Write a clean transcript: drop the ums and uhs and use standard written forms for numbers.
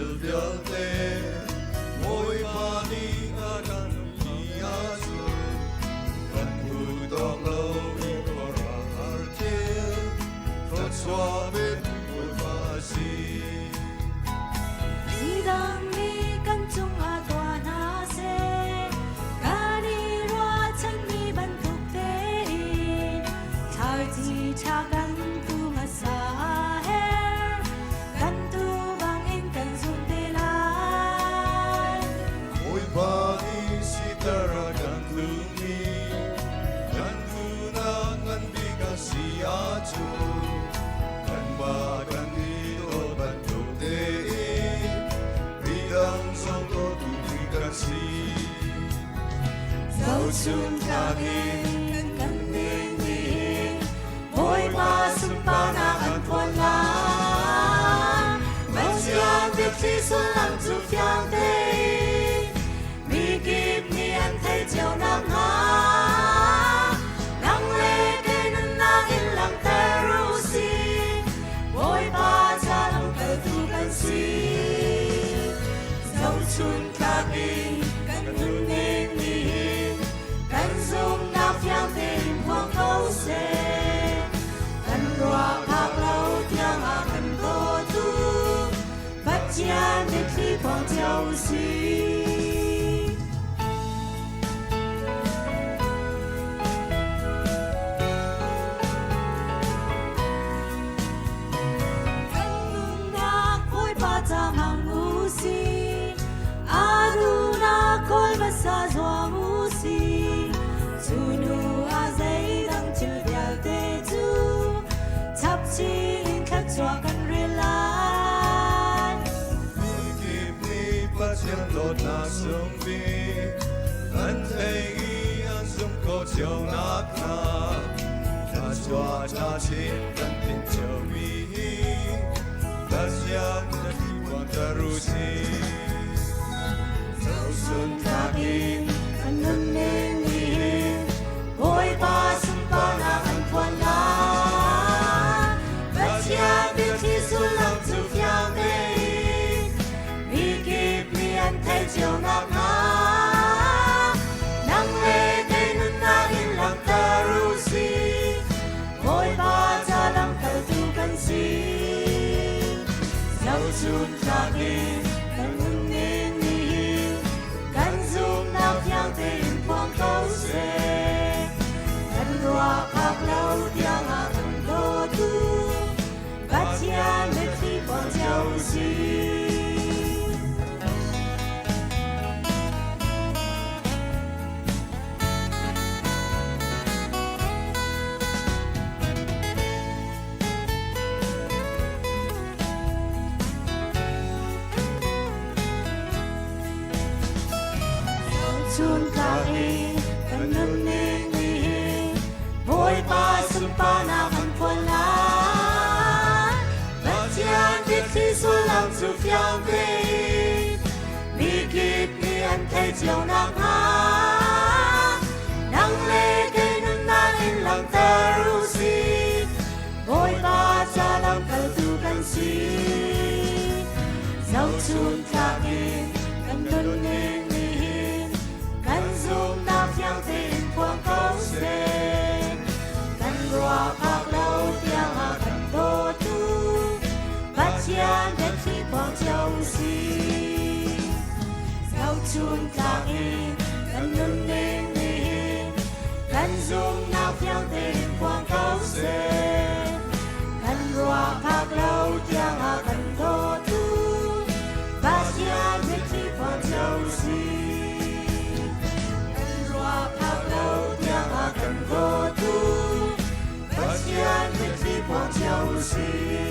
silviate moi mani agan niasu Pudolo ikora artil Totswabe ulvasi Idang mi kanchung atwa na se Gani rwa chan mi bantuk tein Charti chagan tu masa her Kan tu bang in kan zum te lai Moi bani sitara gan lumi Gan luna gan biga siatu Gan ba gan dito bantuk tein Bidang songko tu bigan si Dẫu sun kagin kan ning ning Boy ba sun pa na kan pon la Mas yang de ti sun lang tu fiang de Mi kip ni an thay chiao nang ha Nang le ke nan nang in lang ta ru si Boy ba cha lang ka tu kan si Dẫu sun kagin kan ning ning Kan zoom na fiang tên hoang câu xe Kan roa phạc lâu tiang a kan tô tu Bắt chia để khi quang châu si Kan nung na koi pa ta mang ngu si Adu na koi basa zwa ngu si Tunu a zay dang chiu diao te tu Chap chi in khắc chua kan rilai Kip ni patyan lot na sumbi An thay gi an sum ko chiao nak na Ta chua cha chin kan tin chiao mi Ta siang na ti wang ta ru si Sao sun Kagin kan nun ning ning Boy ba sun pa na kan puan la Bắt chia biết khi sun lang tu fiang te Mi kip mi an thay chiều nak ha Nang le te nun na in lang ta ru si Boy ba cha lang kal tu kan si Dẫu sun kagin kan nun ning ning Kan zoom na fiang tên quang câu xe Kan roa phạc lâu tiang a kan tô tu Bắt chia để khi quang châu si Chun kagin kan nun ning ning Boy pa sun pa na kan puan la Bắt chia biết khi sun lang tu fiang te Mi kip mi an thay chiều nak ha Nang le ke nun na in lang ta ru si Boy pa cha lang kal tu kan si Dẫu chun kagin kan nun ning ning Kan zoom na fiang tên quang câu xe Kan roa phạc lâu tiang a kan tô tu Bắt chia để khi quang châu si Dẫu chun kagin kan nun ning ning Kan zoom na fiang tên quang câu xe Kan roa phạc lâu tiang a kan tô tu Bắt chia để khi quang châu si Phạc lâu tiang a kan tô tu Bắt chia để khi quang châu si